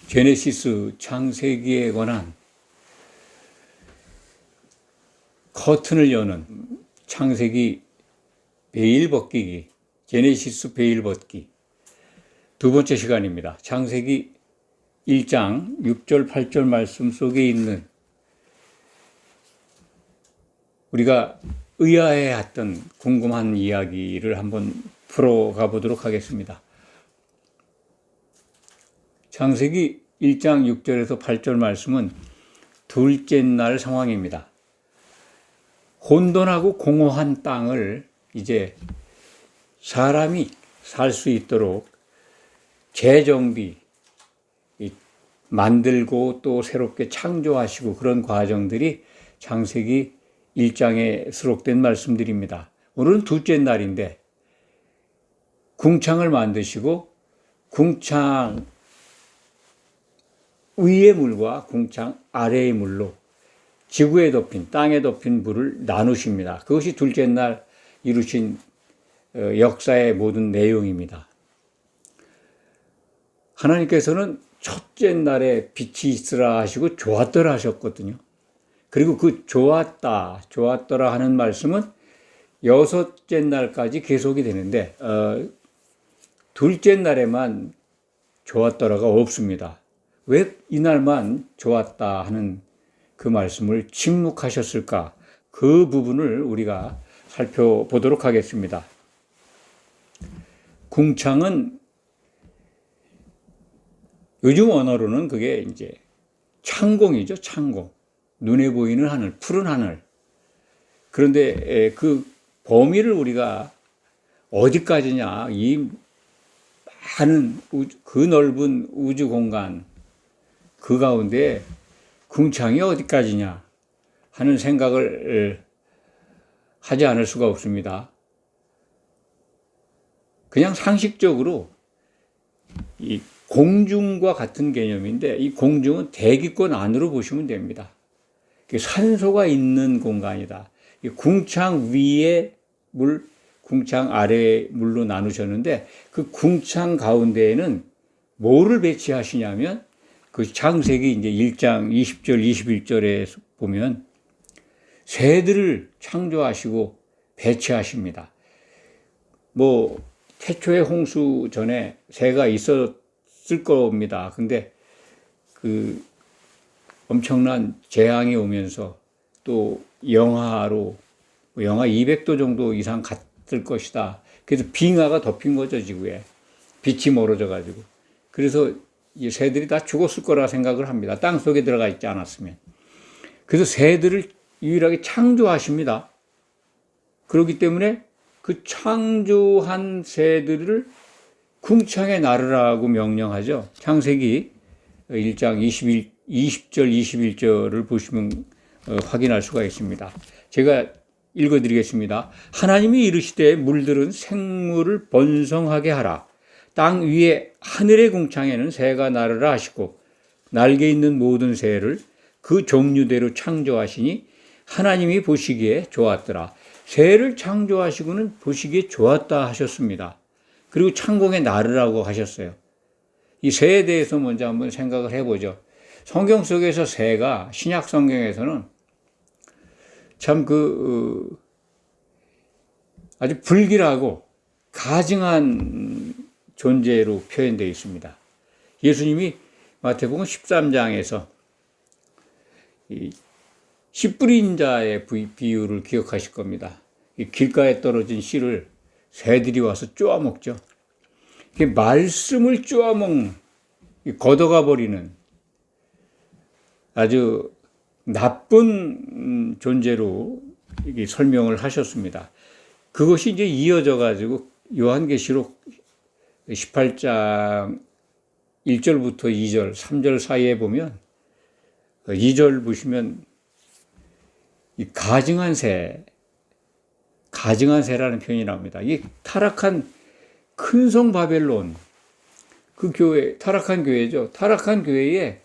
제네시스 창세기에 관한 커튼을 여는 창세기 베일 벗기기, 제네시스 베일 벗기 두 번째 시간입니다. 창세기 1장 6절 8절 말씀 속에 있는 우리가 의아해했던 궁금한 이야기를 한번 풀어가 보도록 하겠습니다. 창세기 1장 6절에서 8절 말씀은 둘째 날 상황입니다. 혼돈하고 공허한 땅을 이제 사람이 살 수 있도록 재정비, 만들고 또 새롭게 창조하시고 그런 과정들이 창세기 1장에 수록된 말씀들입니다. 오늘은 둘째 날인데 궁창을 만드시고 궁창 위의 물과 궁창 아래의 물로 지구에 덮인, 땅에 덮인 물을 나누십니다. 그것이 둘째 날 이루신 역사의 모든 내용입니다. 하나님께서는 첫째 날에 빛이 있으라 하시고 좋았더라 하셨거든요. 그리고 그 좋았더라 하는 말씀은 여섯째 날까지 계속이 되는데 둘째 날에만 좋았더라가 없습니다. 왜 이날만 좋았다 하는 그 말씀을 침묵하셨을까? 그 부분을 우리가 살펴보도록 하겠습니다. 궁창은 요즘 언어로는 그게 이제 창공이죠, 창공. 눈에 보이는 하늘, 푸른 하늘. 그런데 그 범위를 우리가 어디까지냐, 이 많은 그 넓은 우주 공간, 그 가운데 궁창이 어디까지냐 하는 생각을 하지 않을 수가 없습니다. 그냥 상식적으로 이 공중과 같은 개념인데 이 공중은 대기권 안으로 보시면 됩니다. 산소가 있는 공간이다. 궁창 위에 물, 궁창 아래의 물로 나누셨는데 그 궁창 가운데에는 뭐를 배치하시냐면 그 창세기 이제 1장 20절 21절에 보면 새들을 창조하시고 배치하십니다. 뭐 태초의 홍수 전에 새가 있었을 겁니다. 근데 그 엄청난 재앙이 오면서 또 영하 200도 정도 이상 갔을 것이다. 그래서 빙하가 덮인 거죠, 지구에. 빛이 멀어져 가지고. 그래서 이 새들이 다 죽었을 거라 생각을 합니다. 땅 속에 들어가 있지 않았으면. 그래서 새들을 유일하게 창조하십니다. 그렇기 때문에 그 창조한 새들을 궁창에 나르라고 명령하죠. 창세기 1장 20절 21절을 보시면 확인할 수가 있습니다. 제가 읽어드리겠습니다. 하나님이 이르시되 물들은 생물을 번성하게 하라. 땅 위에 하늘의 궁창에는 새가 나르라 하시고 날개 있는 모든 새를 그 종류대로 창조하시니 하나님이 보시기에 좋았더라. 새를 창조하시고는 보시기에 좋았다 하셨습니다. 그리고 창공에 나르라고 하셨어요. 이 새에 대해서 먼저 한번 생각을 해보죠. 성경 속에서 새가 신약 성경에서는 참 아주 불길하고 가증한 존재로 표현되어 있습니다. 예수님이 마태복음 13장에서 씨 뿌린 자의 비유를 기억하실 겁니다. 길가에 떨어진 씨를 새들이 와서 쪼아먹죠. 말씀을 쪼아먹는, 걷어가 버리는 아주 나쁜 존재로 설명을 하셨습니다. 그것이 이제 이어져 가지고 요한계시록 18장 1절부터 2절, 3절 사이에 보면 2절 보시면 이 가증한 새라는 표현이 나옵니다. 이 타락한 큰 성 바벨론, 그 교회, 타락한 교회죠. 타락한 교회에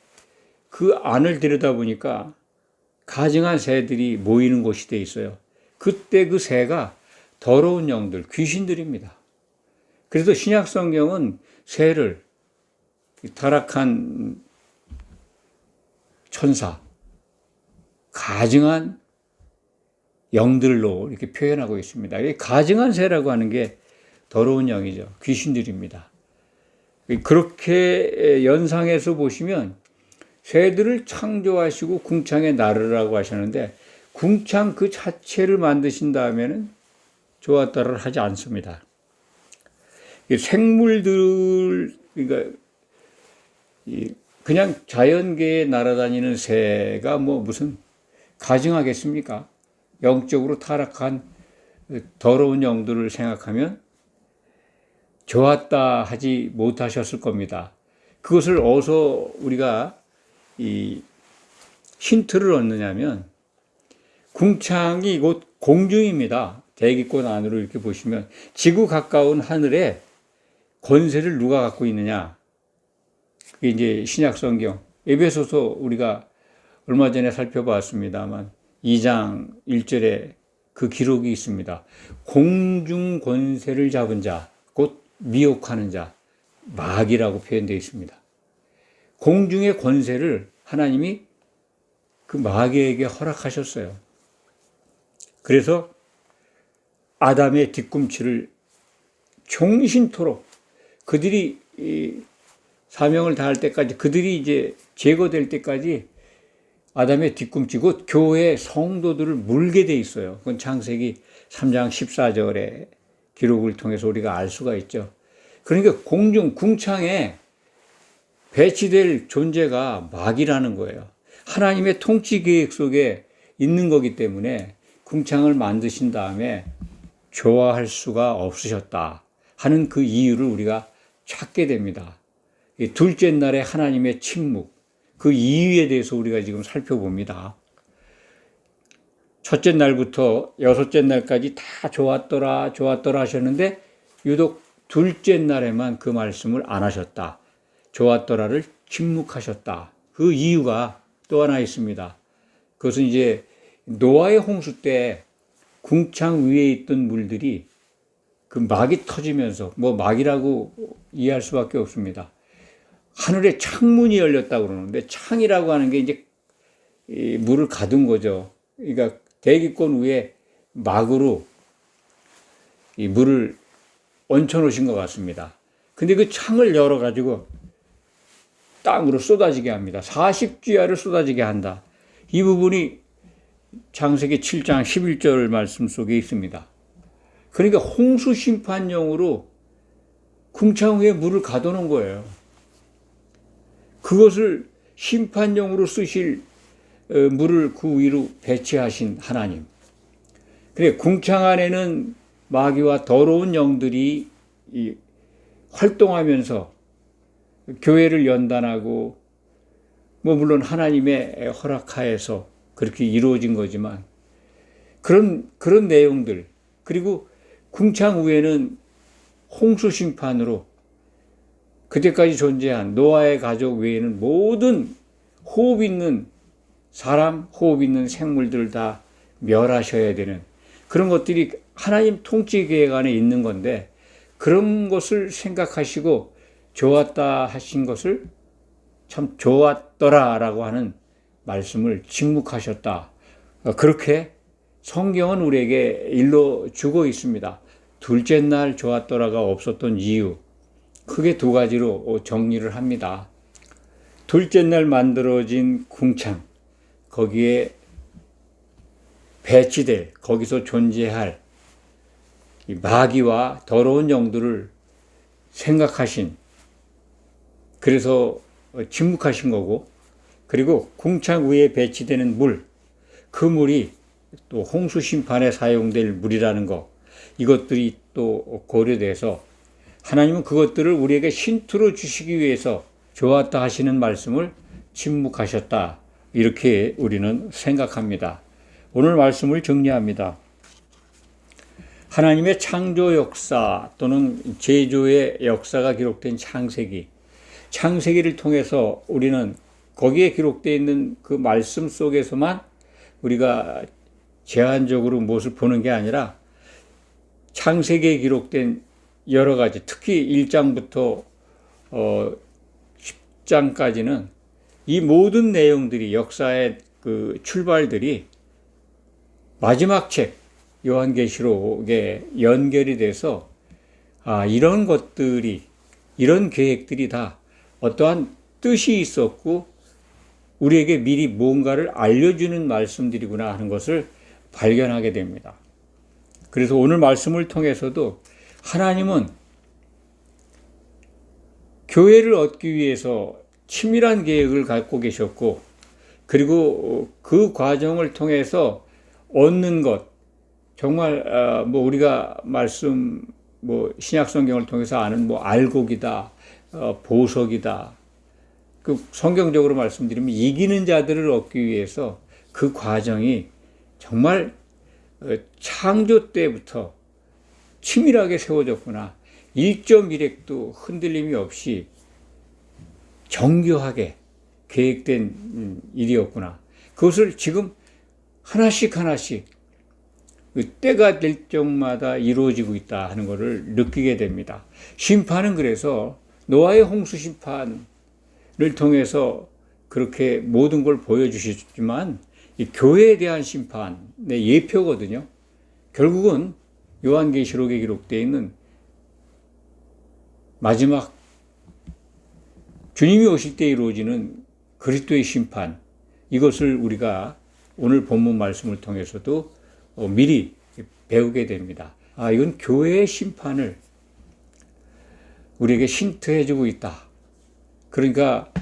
그 안을 들여다보니까 가증한 새들이 모이는 곳이 돼 있어요. 그때 그 새가 더러운 영들, 귀신들입니다. 그래서 신약 성경은 새를 타락한 천사, 가증한 영들로 이렇게 표현하고 있습니다. 가증한 새라고 하는 게 더러운 영이죠. 귀신들입니다. 그렇게 연상해서 보시면 새들을 창조하시고 궁창에 나르라고 하셨는데 궁창 그 자체를 만드신 다음에는 좋았다를 하지 않습니다. 생물들, 그러니까 그냥 자연계에 날아다니는 새가 뭐 무슨 가증하겠습니까? 영적으로 타락한 더러운 영들을 생각하면 좋았다 하지 못하셨을 겁니다. 그것을 어디서 우리가 이 힌트를 얻느냐면 궁창이 곧 공중입니다. 대기권 안으로 이렇게 보시면 지구 가까운 하늘에 권세를 누가 갖고 있느냐? 그게 이제 신약 성경 에베소서 우리가 얼마 전에 살펴봤습니다만 2장 1절에 그 기록이 있습니다. 공중 권세를 잡은 자, 곧 미혹하는 자, 마귀라고 표현되어 있습니다. 공중의 권세를 하나님이 그 마귀에게 허락하셨어요. 그래서 아담의 뒤꿈치를 종신토록 그들이 사명을 다할 때까지, 그들이 이제 제거될 때까지 아담의 뒤꿈치, 곧 교회 성도들을 물게 돼 있어요. 그건 창세기 3장 14절의 기록을 통해서 우리가 알 수가 있죠. 그러니까 공중, 궁창에 배치될 존재가 마귀라는 거예요. 하나님의 통치 계획 속에 있는 거기 때문에 궁창을 만드신 다음에 좋아할 수가 없으셨다 하는 그 이유를 우리가 찾게 됩니다. 둘째 날에 하나님의 침묵, 그 이유에 대해서 우리가 지금 살펴봅니다. 첫째 날부터 여섯째 날까지 다 좋았더라 하셨는데 유독 둘째 날에만 그 말씀을 안 하셨다. 좋았더라를 침묵하셨다. 그 이유가 또 하나 있습니다. 그것은 이제 노아의 홍수 때 궁창 위에 있던 물들이 그 막이 터지면서, 뭐 막이라고 이해할 수밖에 없습니다. 하늘에 창문이 열렸다고 그러는데 창이라고 하는 게 이제 물을 가둔 거죠. 그러니까 대기권 위에 막으로 이 물을 얹혀 놓으신 것 같습니다. 근데 그 창을 열어가지고 땅으로 쏟아지게 합니다. 40주야를 쏟아지게 한다. 이 부분이 창세기 7장 11절 말씀 속에 있습니다. 그러니까 홍수 심판용으로 궁창 위에 물을 가둬놓은 거예요. 그것을 심판용으로 쓰실 물을 그 위로 배치하신 하나님. 그래, 궁창 안에는 마귀와 더러운 영들이 활동하면서 교회를 연단하고, 뭐 물론 하나님의 허락하에서 그렇게 이루어진 거지만 그런 내용들, 그리고 궁창 위에는 홍수 심판으로 그때까지 존재한 노아의 가족 외에는 모든 호흡 있는 사람, 호흡 있는 생물들을 다 멸하셔야 되는 그런 것들이 하나님 통치 계획 안에 있는 건데, 그런 것을 생각하시고 좋았다 하신 것을 참 좋았더라라고 하는 말씀을 침묵하셨다. 그렇게 성경은 우리에게 일러주고 있습니다. 둘째 날 좋았더라가 없었던 이유, 크게 두 가지로 정리를 합니다. 둘째 날 만들어진 궁창, 거기에 배치될, 거기서 존재할 이 마귀와 더러운 영들을 생각하신, 그래서 침묵하신 거고, 그리고 궁창 위에 배치되는 물, 그 물이 또 홍수 심판에 사용될 물이라는 것, 이것들이 또 고려돼서 하나님은 그것들을 우리에게 힌트로 주시기 위해서 좋았다 하시는 말씀을 침묵하셨다. 이렇게 우리는 생각합니다. 오늘 말씀을 정리합니다. 하나님의 창조 역사 또는 제조의 역사가 기록된 창세기를 통해서 우리는 거기에 기록되어 있는 그 말씀 속에서만 우리가 제한적으로 무엇을 보는 게 아니라 창세기에 기록된 여러 가지, 특히 1장부터 10장까지는 이 모든 내용들이 역사의 그 출발들이 마지막 책 요한계시록에 연결이 돼서 이런 것들이 이런 계획들이 다 어떠한 뜻이 있었고 우리에게 미리 뭔가를 알려주는 말씀들이구나 하는 것을 발견하게 됩니다. 그래서 오늘 말씀을 통해서도 하나님은 교회를 얻기 위해서 치밀한 계획을 갖고 계셨고, 그리고 그 과정을 통해서 얻는 것, 정말 우리가 말씀 신약 성경을 통해서 아는 알곡이다, 보석이다. 그 성경적으로 말씀드리면 이기는 자들을 얻기 위해서 그 과정이 정말 창조 때부터 치밀하게 세워졌구나. 1.1획도 흔들림이 없이 정교하게 계획된 일이었구나. 그것을 지금 하나씩 때가 될 적마다 이루어지고 있다 하는 것을 느끼게 됩니다. 심판은 그래서 노아의 홍수 심판을 통해서 그렇게 모든 걸 보여주셨지만 이 교회에 대한 심판의 예표거든요. 결국은 요한계시록에 기록되어 있는 마지막 주님이 오실 때 이루어지는 그리스도의 심판, 이것을 우리가 오늘 본문 말씀을 통해서도 미리 배우게 됩니다. 이건 교회의 심판을 우리에게 힌트해주고 있다. 그러니까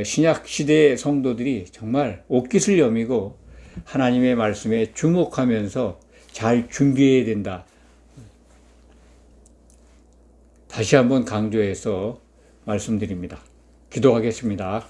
신약 시대의 성도들이 정말 옷깃을 여미고 하나님의 말씀에 주목하면서 잘 준비해야 된다. 다시 한번 강조해서 말씀드립니다. 기도하겠습니다.